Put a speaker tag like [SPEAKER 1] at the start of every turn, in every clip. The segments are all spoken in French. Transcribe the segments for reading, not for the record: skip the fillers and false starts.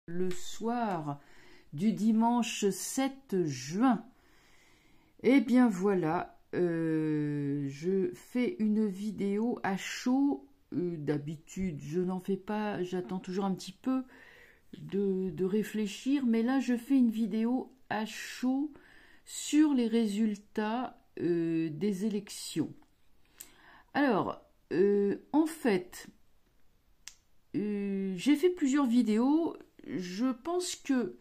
[SPEAKER 1] le soir du dimanche 7 juin. Eh bien voilà, je fais une vidéo à chaud. D'habitude, je n'en fais pas, j'attends toujours un petit peu de réfléchir, mais là, je fais une vidéo à chaud sur les résultats des élections. Alors, en fait, j'ai fait plusieurs vidéos. Je pense que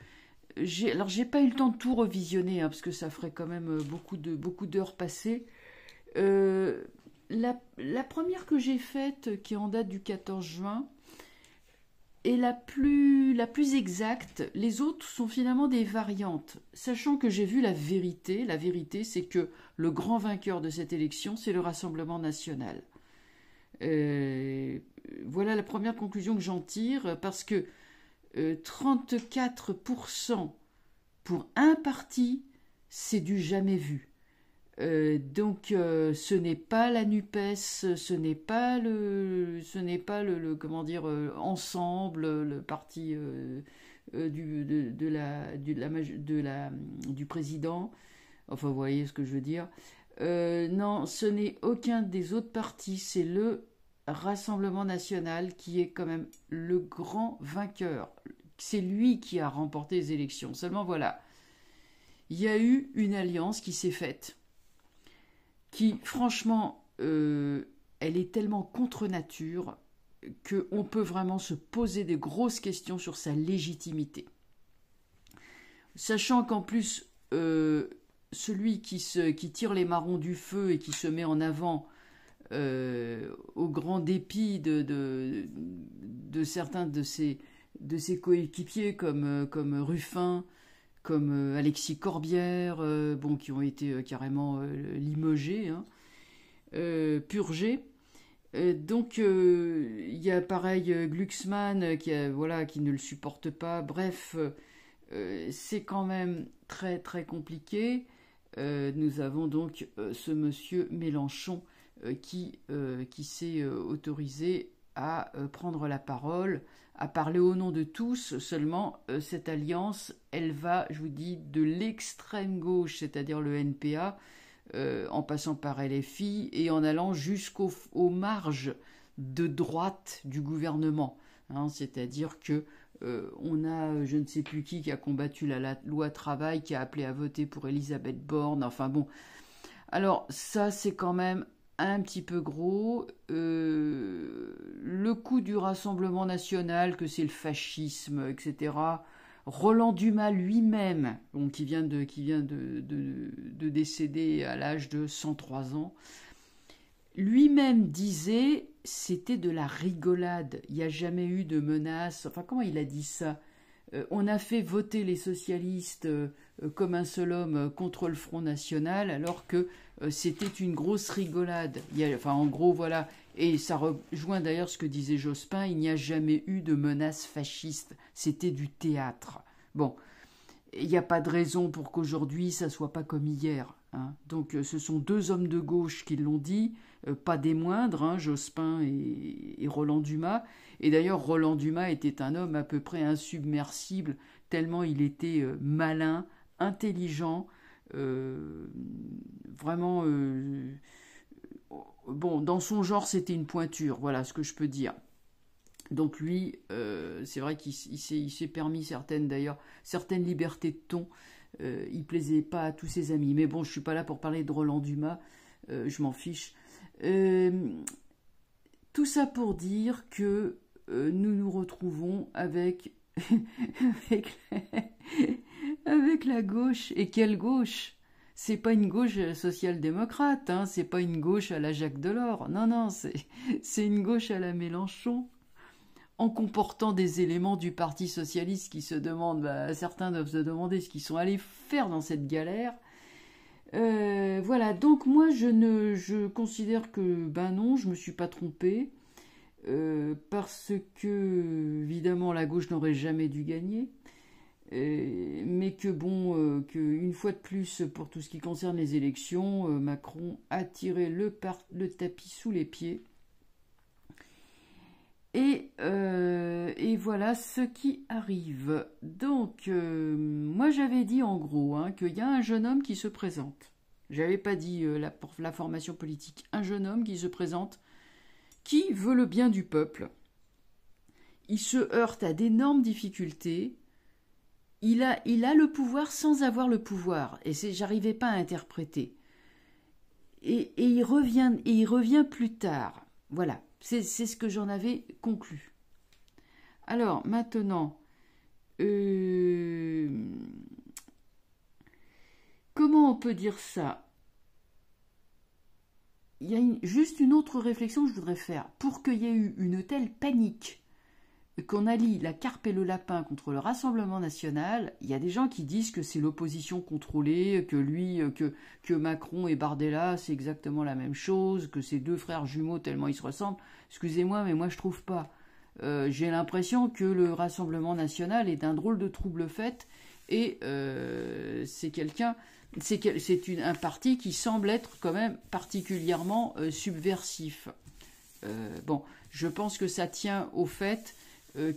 [SPEAKER 1] j'ai pas eu le temps de tout revisionner, hein, parce que ça ferait quand même beaucoup d'heures passées. La première que j'ai faite, qui est en date du 14 juin, est la plus exacte. Les autres sont finalement des variantes, sachant que j'ai vu la vérité. La vérité, c'est que le grand vainqueur de cette élection, c'est le Rassemblement national. Voilà la première conclusion que j'en tire, parce que 34% pour un parti, c'est du jamais vu. Donc ce n'est pas la NUPES, ce n'est pas le comment dire, ensemble, le parti du président. Enfin, vous voyez ce que je veux dire. Non, ce n'est aucun des autres partis, c'est le Rassemblement national qui est quand même le grand vainqueur. C'est lui qui a remporté les élections. Seulement voilà, il y a eu une alliance qui s'est faite, qui franchement, elle est tellement contre nature qu'on peut vraiment se poser des grosses questions sur sa légitimité. Sachant qu'en plus, celui qui tire les marrons du feu et qui se met en avant au grand dépit de certains de ses coéquipiers comme Ruffin, comme Alexis Corbière, qui ont été carrément limogés, hein, purgés. Donc il y a pareil Glucksmann qui ne le supporte pas. Bref, c'est quand même très très compliqué. Nous avons donc ce monsieur Mélenchon qui s'est autorisé à prendre la parole, à parler au nom de tous. Seulement, cette alliance, elle va, je vous dis, de l'extrême gauche, c'est-à-dire le NPA, en passant par LFI et en allant jusqu'aux marges de droite du gouvernement. Hein, c'est-à-dire que on a je ne sais plus qui a combattu la loi travail, qui a appelé à voter pour Elisabeth Borne. Enfin bon, alors ça c'est quand même un petit peu gros. Le coup du Rassemblement national, que c'est le fascisme, etc. Roland Dumas lui-même, qui vient de décéder à l'âge de 103 ans, lui-même disait c'était de la rigolade, il n'y a jamais eu de menace. Enfin, comment il a dit ça? On a fait voter les socialistes comme un seul homme contre le Front National, alors que c'était une grosse rigolade. En gros, voilà. Et ça rejoint d'ailleurs ce que disait Jospin, il n'y a jamais eu de menace fasciste. C'était du théâtre. Bon, il n'y a pas de raison pour qu'aujourd'hui ça soit pas comme hier. Hein. Donc ce sont deux hommes de gauche qui l'ont dit, pas des moindres, hein, Jospin et Roland Dumas. Et d'ailleurs, Roland Dumas était un homme à peu près insubmersible, tellement il était malin, intelligent, vraiment... dans son genre, c'était une pointure, voilà ce que je peux dire. Donc lui, c'est vrai qu'il s'est permis certaines libertés de ton. Il plaisait pas à tous ses amis. Mais bon, je suis pas là pour parler de Roland Dumas, je m'en fiche. Tout ça pour dire que nous nous retrouvons avec avec la gauche. Et quelle gauche? C'est pas une gauche social-démocrate, hein, c'est pas une gauche à la Jacques Delors. Non, c'est une gauche à la Mélenchon, en comportant des éléments du Parti socialiste qui se demandent, certains doivent se demander ce qu'ils sont allés faire dans cette galère. Voilà, donc moi je considère que non, je me suis pas trompée, parce que évidemment la gauche n'aurait jamais dû gagner, mais que qu'une fois de plus, pour tout ce qui concerne les élections, Macron a tiré le tapis sous les pieds. Et voilà ce qui arrive. Donc, moi j'avais dit en gros qu'il y a un jeune homme qui se présente. J'avais pas dit la formation politique. Un jeune homme qui se présente, qui veut le bien du peuple. Il se heurte à d'énormes difficultés. Il a le pouvoir sans avoir le pouvoir. Et j'arrivais pas à interpréter. Et il revient plus tard. Voilà, c'est ce que j'en avais conclu. Alors, maintenant, comment on peut dire ça? Il y a juste une autre réflexion que je voudrais faire. Pour qu'il y ait eu une telle panique qu'on allie la carpe et le lapin contre le Rassemblement national, il y a des gens qui disent que c'est l'opposition contrôlée, que Macron et Bardella, c'est exactement la même chose, que c'est deux frères jumeaux tellement ils se ressemblent. Excusez-moi, mais moi je trouve pas. J'ai l'impression que le Rassemblement national est un drôle de trouble fait et c'est un parti qui semble être quand même particulièrement subversif. Bon, je pense que ça tient au fait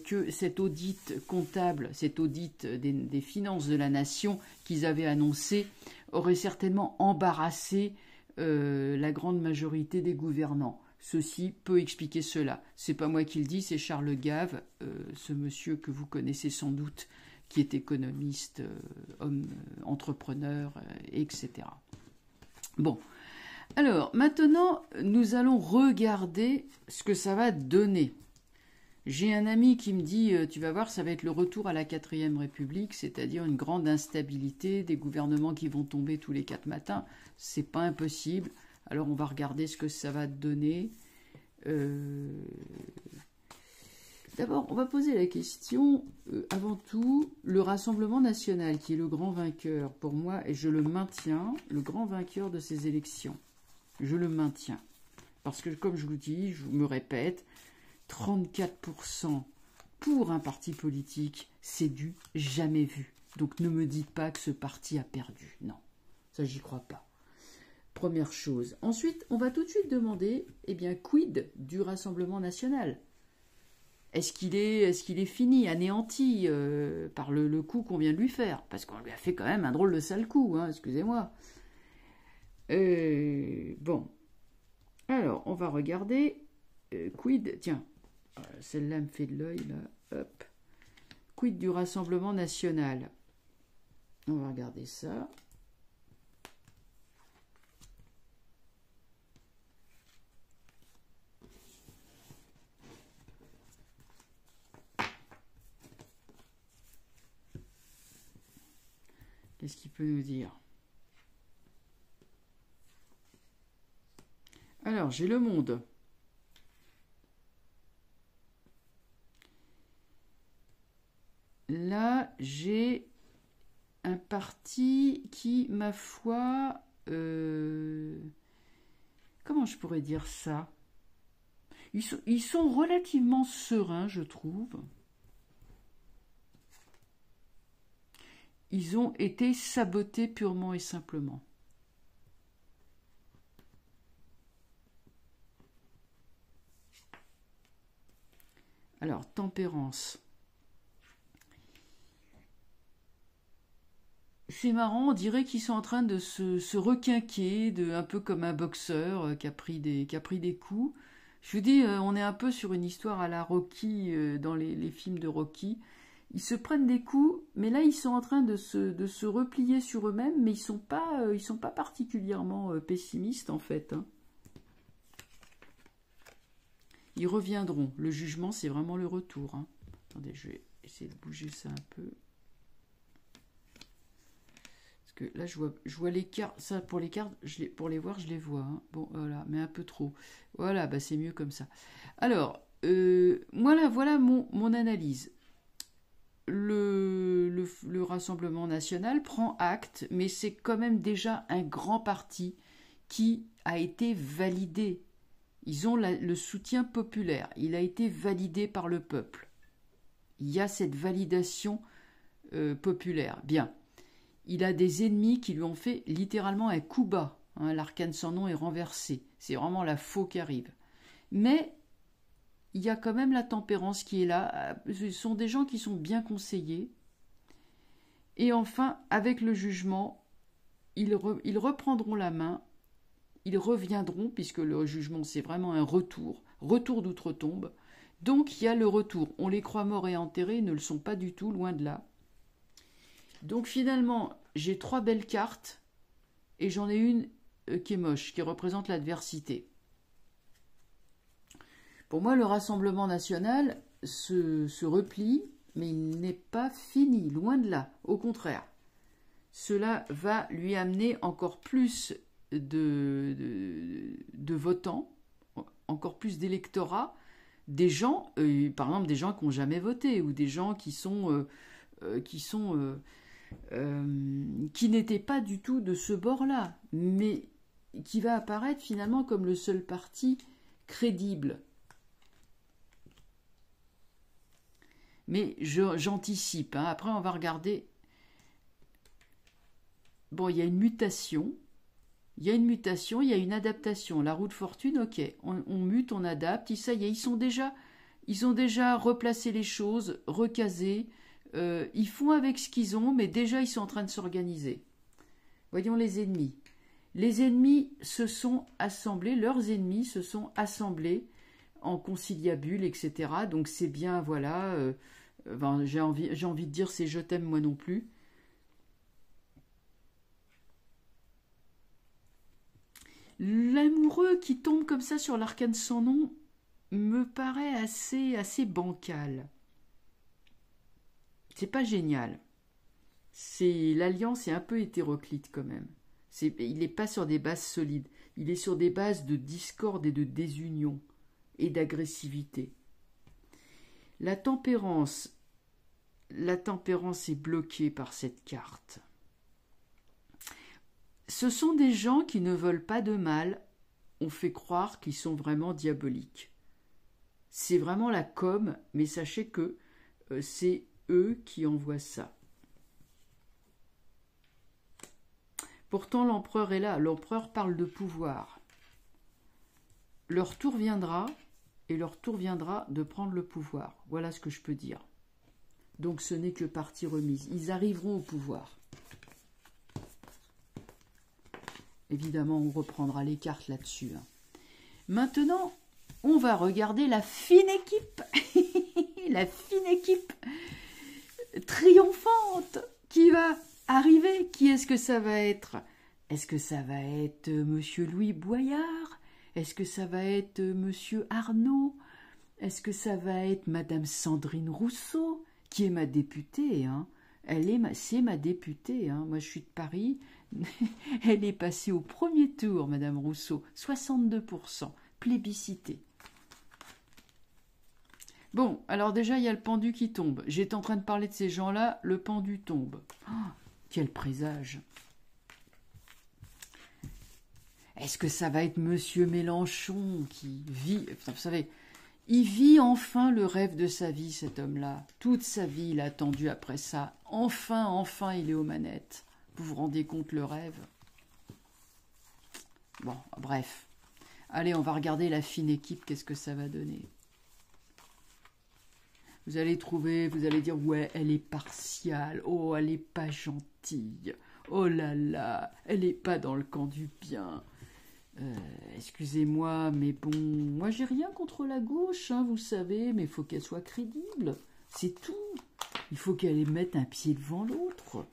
[SPEAKER 1] que cet audit comptable, cet audit des finances de la nation qu'ils avaient annoncé aurait certainement embarrassé la grande majorité des gouvernants. Ceci peut expliquer cela. C'est pas moi qui le dis, c'est Charles Gave, ce monsieur que vous connaissez sans doute, qui est économiste, homme entrepreneur, etc. Bon, alors maintenant, nous allons regarder ce que ça va donner. J'ai un ami qui me dit, tu vas voir, ça va être le retour à la 4e République, c'est-à-dire une grande instabilité, des gouvernements qui vont tomber tous les 4 matins. C'est pas impossible. Alors on va regarder ce que ça va donner. D'abord, on va poser la question, avant tout, le Rassemblement national, qui est le grand vainqueur pour moi, et je le maintiens, le grand vainqueur de ces élections. Je le maintiens. Parce que, comme je vous dis, je me répète, 34% pour un parti politique, c'est du jamais vu. Donc ne me dites pas que ce parti a perdu. Non, ça j'y crois pas. Première chose. Ensuite, on va tout de suite demander, eh bien, quid du Rassemblement national? Est-ce qu'il est fini, anéanti par le coup qu'on vient de lui faire? Parce qu'on lui a fait quand même un drôle de sale coup, hein, excusez-moi. Bon. Alors, on va regarder. Quid, tiens, celle-là me fait de l'œil, là. Hop. Quid du Rassemblement national? On va regarder ça. Qu'est-ce qu'il peut nous dire? Alors, j'ai Le Monde. Là, j'ai un parti qui, ma foi, comment je pourrais dire ça? Ils sont relativement sereins, je trouve. Ils ont été sabotés purement et simplement. Alors, tempérance. C'est marrant, on dirait qu'ils sont en train de se requinquer, un peu comme un boxeur qui a pris des coups. Je vous dis, on est un peu sur une histoire à la Rocky, dans les films de Rocky. Ils se prennent des coups, mais là ils sont en train de se replier sur eux-mêmes, mais ils sont pas particulièrement pessimistes en fait. Hein. Ils reviendront. Le jugement, c'est vraiment le retour. Hein. Attendez, je vais essayer de bouger ça un peu. Parce que là, je vois les cartes. Ça, pour les cartes, pour les voir, je les vois. Hein. Bon, voilà, mais un peu trop. Voilà, bah c'est mieux comme ça. Alors, voilà mon analyse. Le Rassemblement national prend acte, mais c'est quand même déjà un grand parti qui a été validé. Ils ont le soutien populaire. Il a été validé par le peuple. Il y a cette validation populaire. Bien. Il a des ennemis qui lui ont fait littéralement un coup bas. Hein, l'arcane sans nom est renversé. C'est vraiment la faux qui arrive. Mais il y a quand même la tempérance qui est là. Ce sont des gens qui sont bien conseillés. Et enfin, avec le jugement, ils reprendront la main, ils reviendront, puisque le jugement, c'est vraiment un retour d'outre-tombe. Donc, il y a le retour. On les croit morts et enterrés, ils ne le sont pas du tout, loin de là. Donc, finalement, j'ai 3 belles cartes, et j'en ai une qui est moche, qui représente l'adversité. Pour moi, le Rassemblement national se replie, mais il n'est pas fini, loin de là. Au contraire, cela va lui amener encore plus de votants, encore plus d'électorat, des gens, par exemple des gens qui n'ont jamais voté, ou des gens qui n'étaient pas du tout de ce bord-là, mais qui va apparaître finalement comme le seul parti crédible. Mais j'anticipe, hein. Après on va regarder. Bon, il y a une mutation, il y a une adaptation. La roue de fortune, ok, on mute, on adapte, ça y est, ils ont déjà replacé les choses, recasé, ils font avec ce qu'ils ont, mais déjà ils sont en train de s'organiser. Voyons les ennemis. Les ennemis se sont assemblés, leurs ennemis se sont assemblés en conciliabule, etc. Donc c'est bien, voilà, j'ai envie de dire c'est je t'aime moi non plus. L'amoureux qui tombe comme ça sur l'arcane sans nom me paraît assez bancal. C'est pas génial. L'alliance est un peu hétéroclite quand même. Il n'est pas sur des bases solides. Il est sur des bases de discorde et de désunion et d'agressivité. La tempérance est bloquée par cette carte. Ce sont des gens qui ne veulent pas de mal. On fait croire qu'ils sont vraiment diaboliques. C'est vraiment la com, mais sachez que c'est eux qui envoient ça. Pourtant, l'empereur est là. L'empereur parle de pouvoir. Leur tour viendra, et leur tour viendra de prendre le pouvoir. Voilà ce que je peux dire. Donc ce n'est que partie remise. Ils arriveront au pouvoir. Évidemment, on reprendra les cartes là-dessus. Maintenant, on va regarder la fine équipe. La fine équipe triomphante qui va arriver. Qui est-ce que ça va être? Est-ce que ça va être Monsieur Louis Boyard? Est-ce que ça va être Monsieur Arnaud? Est-ce que ça va être Madame Sandrine Rousseau, qui est ma députée, hein? C'est ma députée, hein. Moi je suis de Paris. Elle est passée au premier tour, Madame Rousseau, 62%, plébiscitée. Bon, alors déjà, il y a le pendu qui tombe. J'étais en train de parler de ces gens-là, le pendu tombe. Oh, quel présage! Est-ce que ça va être Monsieur Mélenchon qui vit... Vous savez, il vit enfin le rêve de sa vie, cet homme-là. Toute sa vie, il a attendu après ça. Enfin, il est aux manettes. Vous vous rendez compte le rêve? Bon, bref. Allez, on va regarder la fine équipe, qu'est-ce que ça va donner. Vous allez trouver, vous allez dire, ouais, elle est partiale. Oh, elle n'est pas gentille. Oh là là, elle n'est pas dans le camp du bien. Excusez-moi, mais bon, moi j'ai rien contre la gauche, hein, vous savez, mais il faut qu'elle soit crédible. C'est tout. Il faut qu'elle mette un pied devant l'autre.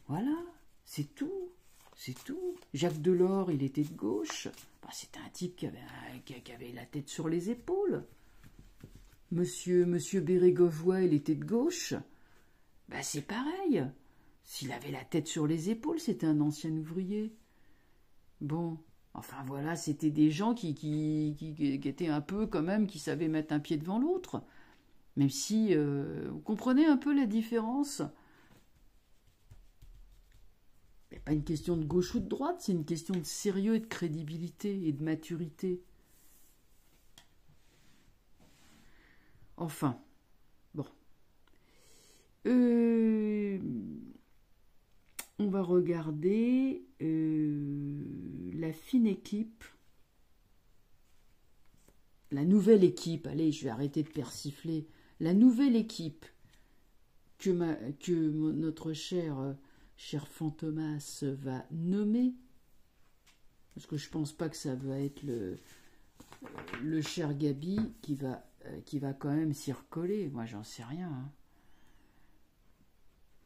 [SPEAKER 1] Voilà, c'est tout. C'est tout. Jacques Delors, il était de gauche. Bah, c'était un type qui avait la tête sur les épaules. Monsieur Bérégovoy, il était de gauche. Bah, c'est pareil. S'il avait la tête sur les épaules, c'était un ancien ouvrier. Bon, enfin voilà, c'était des gens qui étaient un peu quand même, qui savaient mettre un pied devant l'autre. Même si, vous comprenez un peu la différence. Ce n'est pas une question de gauche ou de droite, c'est une question de sérieux et de crédibilité et de maturité. Enfin, bon. On va regarder la fine équipe. la nouvelle équipe, allez, je vais arrêter de persifler, la nouvelle équipe que notre cher Fantomas va nommer, parce que je pense pas que ça va être le cher Gabi qui va quand même s'y recoller, moi j'en sais rien, hein.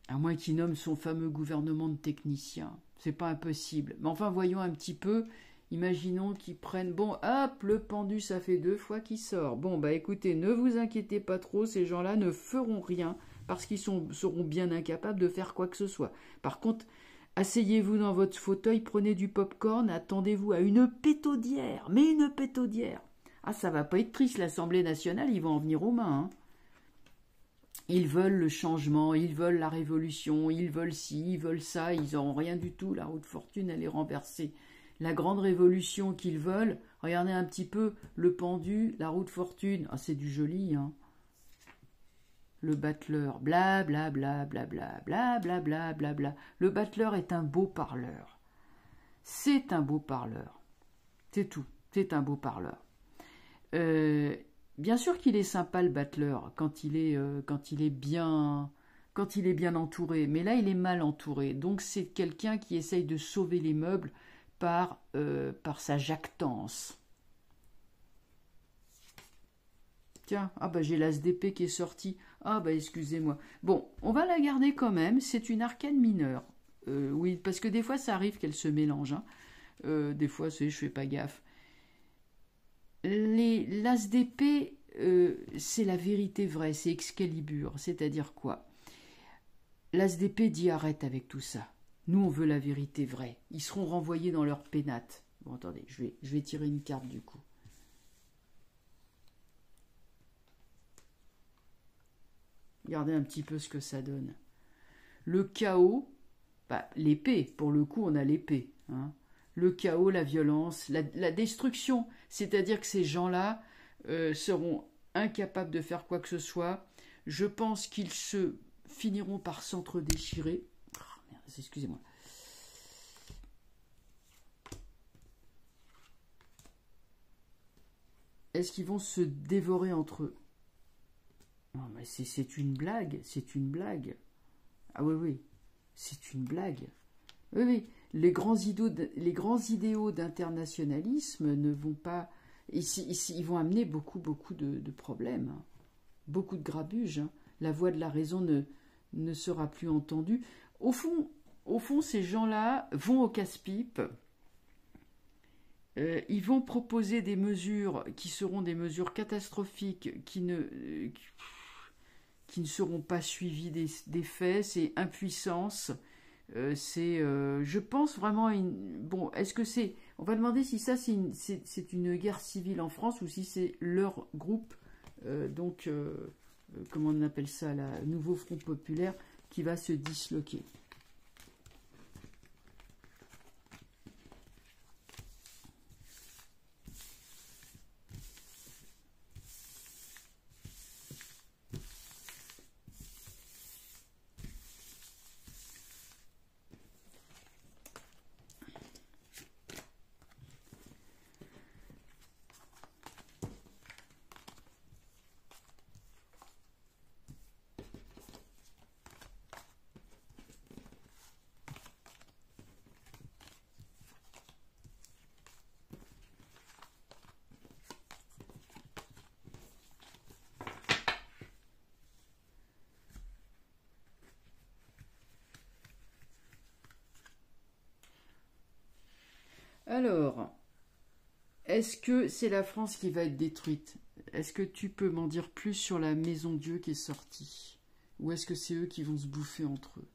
[SPEAKER 1] À moins qu'il nomme son fameux gouvernement de techniciens, c'est pas impossible, mais enfin voyons un petit peu. Imaginons qu'ils prennent, bon, hop, le pendu, ça fait 2 fois qu'il sort. Bon, bah écoutez, ne vous inquiétez pas trop, ces gens-là ne feront rien parce qu'ils seront bien incapables de faire quoi que ce soit. Par contre, asseyez-vous dans votre fauteuil, prenez du popcorn, attendez-vous à une pétaudière, mais une pétaudière. Ah, ça va pas être triste, l'Assemblée nationale, ils vont en venir aux mains, hein. Ils veulent le changement, ils veulent la révolution, ils veulent ci, ils veulent ça, ils n'auront rien du tout, la roue de fortune, elle est renversée. La grande révolution qu'ils veulent, regardez un petit peu le pendu, la roue de fortune, ah c'est du joli, hein. Le battleur, bla bla bla bla bla bla bla bla bla bla. Le battleur est un beau parleur. C'est un beau parleur. C'est tout, c'est un beau parleur. Bien sûr qu'il est sympa le battleur quand il est bien entouré, mais là il est mal entouré. Donc c'est quelqu'un qui essaye de sauver les meubles par sa jactance. Tiens, ah bah j'ai l'as d'épée qui est sorti. Ah bah excusez-moi. Bon, on va la garder quand même. C'est une arcane mineure. Oui, parce que des fois ça arrive qu'elle se mélange, hein. Des fois je fais pas gaffe. L'as d'épée, c'est la vérité vraie, c'est Excalibur. C'est-à-dire quoi? L'as d'épée dit arrête avec tout ça. Nous, on veut la vérité vraie. Ils seront renvoyés dans leur pénate. Bon, attendez, je vais tirer une carte du coup. Regardez un petit peu ce que ça donne. Le chaos, bah, l'épée, pour le coup, on a l'épée, hein. Le chaos, la violence, la destruction. C'est-à-dire que ces gens-là seront incapables de faire quoi que ce soit. Je pense qu'ils se finiront par s'entre-déchirer. Oh, merde, excusez-moi. Est-ce qu'ils vont se dévorer entre eux? Non, mais c'est une blague, c'est une blague. Ah oui, oui, c'est une blague. Oui, oui, les grands idéaux d'internationalisme ne vont pas... Ils vont amener beaucoup de problèmes, hein. Beaucoup de grabuge, hein. La voix de la raison ne sera plus entendue. Au fond, ces gens-là vont au casse-pipe. Ils vont proposer des mesures qui seront des mesures catastrophiques qui ne seront pas suivies des faits. C'est impuissance. Je pense vraiment... Bon, est-ce que c'est... On va demander si ça, c'est une guerre civile en France ou si c'est leur groupe, comment on appelle ça, là, Nouveau Front Populaire, qui va se disloquer. Alors, est-ce que c'est la France qui va être détruite? Est-ce que tu peux m'en dire plus sur la Maison Dieu qui est sortie? Ou est-ce que c'est eux qui vont se bouffer entre eux?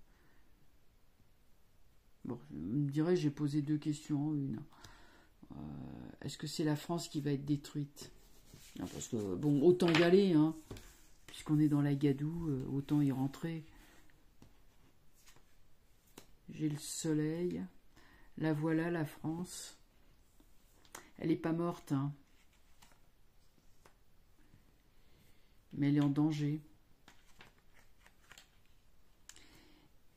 [SPEAKER 1] Bon, je me dirais, j'ai posé 2 questions en une. Est-ce que c'est la France qui va être détruite? Non, parce que, bon, autant y aller, hein. Puisqu'on est dans la gadoue, autant y rentrer. J'ai le soleil. La voilà, la France. Elle n'est pas morte, hein. Mais elle est en danger.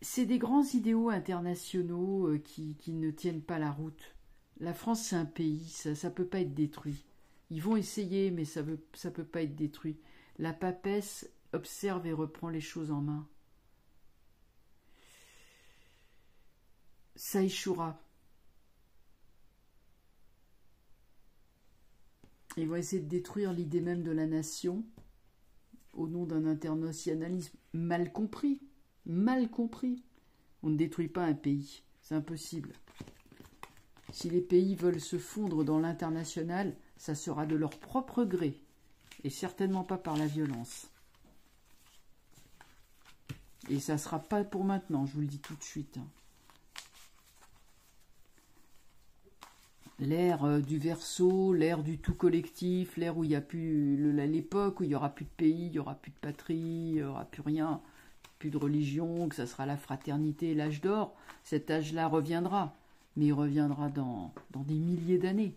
[SPEAKER 1] C'est des grands idéaux internationaux qui ne tiennent pas la route. La France, c'est un pays, ça ne peut pas être détruit. Ils vont essayer, mais ça peut pas être détruit. La papesse observe et reprend les choses en main. Ça échouera. Ils vont essayer de détruire l'idée même de la nation au nom d'un internationalisme mal compris. Mal compris. On ne détruit pas un pays. C'est impossible. Si les pays veulent se fondre dans l'international, ça sera de leur propre gré. Et certainement pas par la violence. Et ça ne sera pas pour maintenant, je vous le dis tout de suite. L'ère du Verseau, l'ère du tout collectif, l'ère où il n'y a plus l'époque où il n'y aura plus de pays, il n'y aura plus de patrie, il n'y aura plus rien, plus de religion, que ça sera la fraternité, l'âge d'or. Cet âge-là reviendra, mais il reviendra dans des milliers d'années.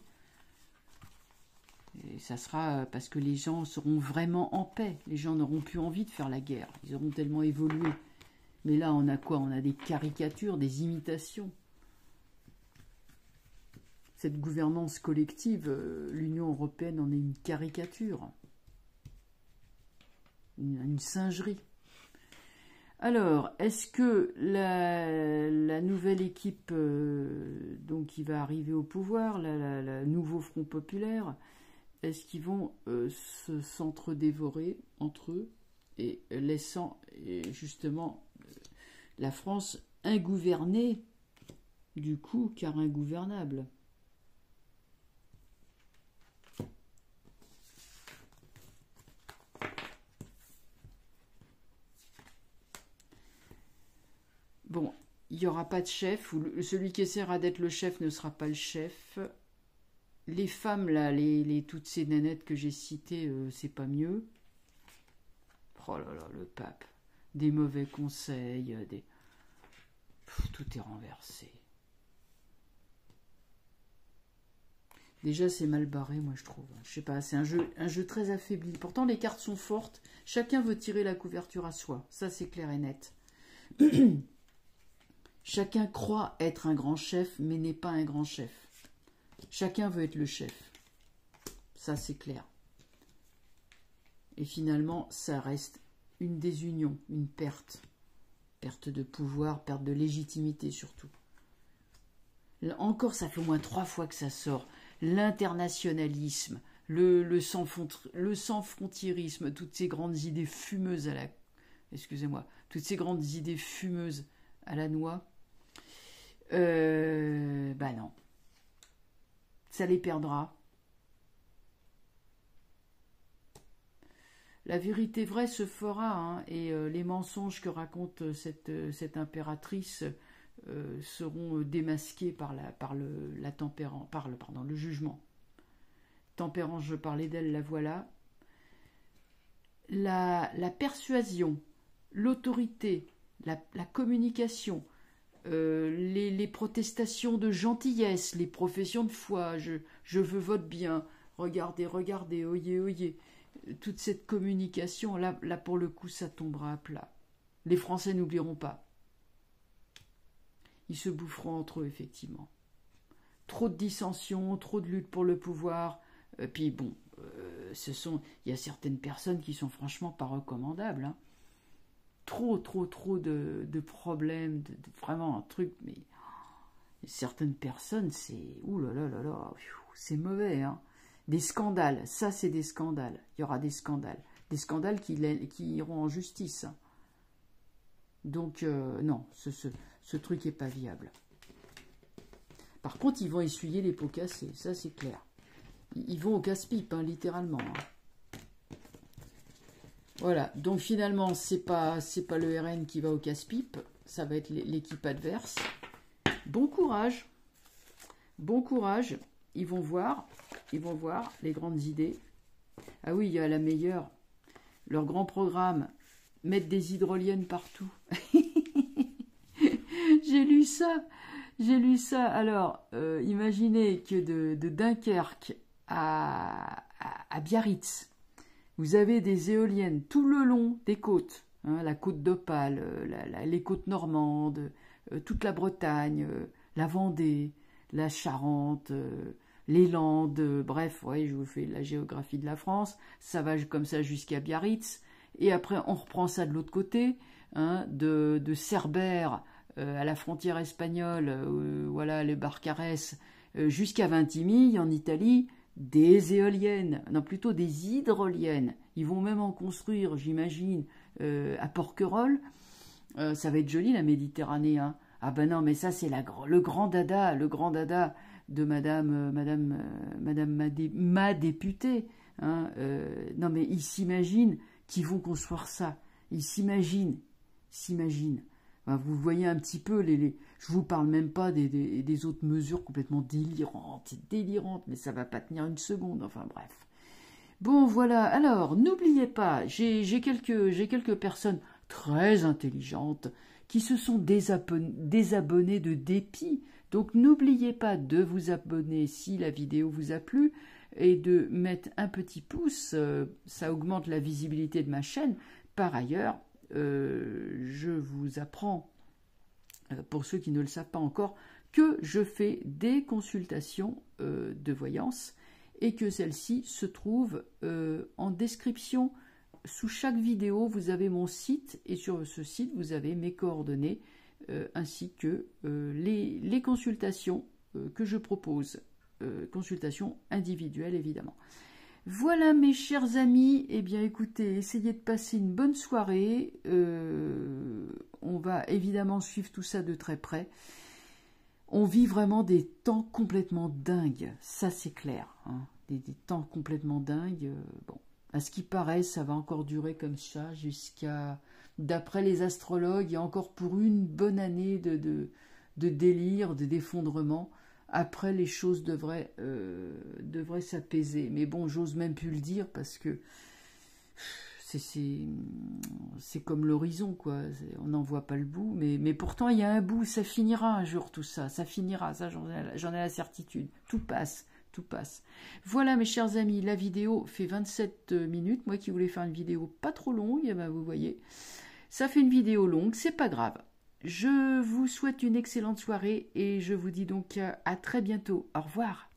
[SPEAKER 1] Et ça sera parce que les gens seront vraiment en paix. Les gens n'auront plus envie de faire la guerre. Ils auront tellement évolué. Mais là, on a quoi? On a des caricatures, des imitations. Cette gouvernance collective, l'Union européenne en est une caricature. Une singerie. Alors, est-ce que la nouvelle équipe donc qui va arriver au pouvoir, la nouveau Front populaire, est-ce qu'ils vont s'entre-dévorer entre eux et laissant justement la France ingouvernée, du coup, car ingouvernable? Bon, il n'y aura pas de chef, ou celui qui essaiera d'être le chef ne sera pas le chef. Les femmes, là, toutes ces nanettes que j'ai citées, c'est pas mieux. Oh là là, le pape. Des mauvais conseils, tout est renversé. Déjà, c'est mal barré, moi, je trouve. Je sais pas, c'est un jeu très affaibli. Pourtant, les cartes sont fortes. Chacun veut tirer la couverture à soi. Ça, c'est clair et net. Chacun croit être un grand chef, mais n'est pas un grand chef. Chacun veut être le chef. Ça, c'est clair. Et finalement, ça reste une désunion, une perte. Perte de pouvoir, perte de légitimité surtout. Là, encore, ça fait au moins 3 fois que ça sort. L'internationalisme, le sans-frontiérisme, toutes ces grandes idées fumeuses à la... Excusez-moi. Toutes ces grandes idées fumeuses à la noix. Bah non. Ça les perdra. La vérité vraie se fera, hein, et les mensonges que raconte cette impératrice seront démasqués par le jugement. Tempérance, je parlais d'elle, la voilà. La persuasion, l'autorité, la communication, les protestations de gentillesse, les professions de foi, je veux votre bien, regardez, regardez, oyez, oyez. Toute cette communication, là pour le coup, ça tombera à plat. Les Français n'oublieront pas. Ils se boufferont entre eux, effectivement. Trop de dissensions, trop de lutte pour le pouvoir. Puis bon, il y a certaines personnes qui sont franchement pas recommandables. Hein. Trop de problèmes, vraiment un truc, mais certaines personnes, c'est... Ouh là là là là, c'est mauvais, hein. Des scandales, ça c'est des scandales. Il y aura des scandales. Des scandales qui iront en justice. Donc, non, ce truc n'est pas viable. Par contre, ils vont essuyer les pots cassés, ça c'est clair. Ils vont au casse-pipe, hein, littéralement. Hein. Voilà, donc finalement, c'est pas le RN qui va au casse-pipe, ça va être l'équipe adverse. Bon courage. Bon courage. Ils vont voir les grandes idées. Ah oui, il y a la meilleure. Leur grand programme, mettre des hydroliennes partout. J'ai lu ça. Alors, imaginez que de Dunkerque à Biarritz, vous avez des éoliennes tout le long des côtes. Hein, la côte d'Opale, les côtes normandes, toute la Bretagne, la Vendée, la Charente... les Landes, bref, ouais, je vous fais la géographie de la France, ça va comme ça jusqu'à Biarritz, et après on reprend ça de l'autre côté, hein, de Cerbère à la frontière espagnole, voilà, les Barcarès, jusqu'à Vintimille en Italie, des éoliennes, non plutôt des hydroliennes. Ils vont même en construire, j'imagine, à Porquerolles. Ça va être joli la Méditerranée, hein. Ah ben non, mais ça c'est le grand dada de ma députée. Hein, non mais ils s'imaginent qu'ils vont construire ça. Ils s'imaginent. Ben, vous voyez un petit peu, je vous parle même pas des autres mesures complètement délirantes, mais ça va pas tenir une seconde, enfin bref. Bon voilà, alors n'oubliez pas, j'ai quelques personnes très intelligentes qui se sont désabonnées de dépit. Donc n'oubliez pas de vous abonner si la vidéo vous a plu et de mettre un petit pouce, ça augmente la visibilité de ma chaîne. Par ailleurs, je vous apprends, pour ceux qui ne le savent pas encore, que je fais des consultations de voyance et que celle-ci se trouve en description. Sous chaque vidéo, vous avez mon site et sur ce site, vous avez mes coordonnées ainsi que les consultations que je propose, consultations individuelles évidemment. Voilà mes chers amis, eh bien écoutez, essayez de passer une bonne soirée, on va évidemment suivre tout ça de très près. On vit vraiment des temps complètement dingues, ça c'est clair, hein, des temps complètement dingues, bon. À ce qui paraît, ça va encore durer comme ça jusqu'à, d'après les astrologues, il y a encore pour une bonne année de délire, d'effondrement. Après, les choses devraient s'apaiser. Mais bon, j'ose même plus le dire parce que c'est comme l'horizon, quoi. On n'en voit pas le bout. Mais pourtant, il y a un bout, ça finira un jour tout ça. Ça finira, ça j'en ai la certitude. Tout passe. Tout passe. Voilà mes chers amis, la vidéo fait 27 minutes. Moi qui voulais faire une vidéo pas trop longue, eh ben vous voyez, ça fait une vidéo longue, c'est pas grave. Je vous souhaite une excellente soirée et je vous dis donc à très bientôt. Au revoir.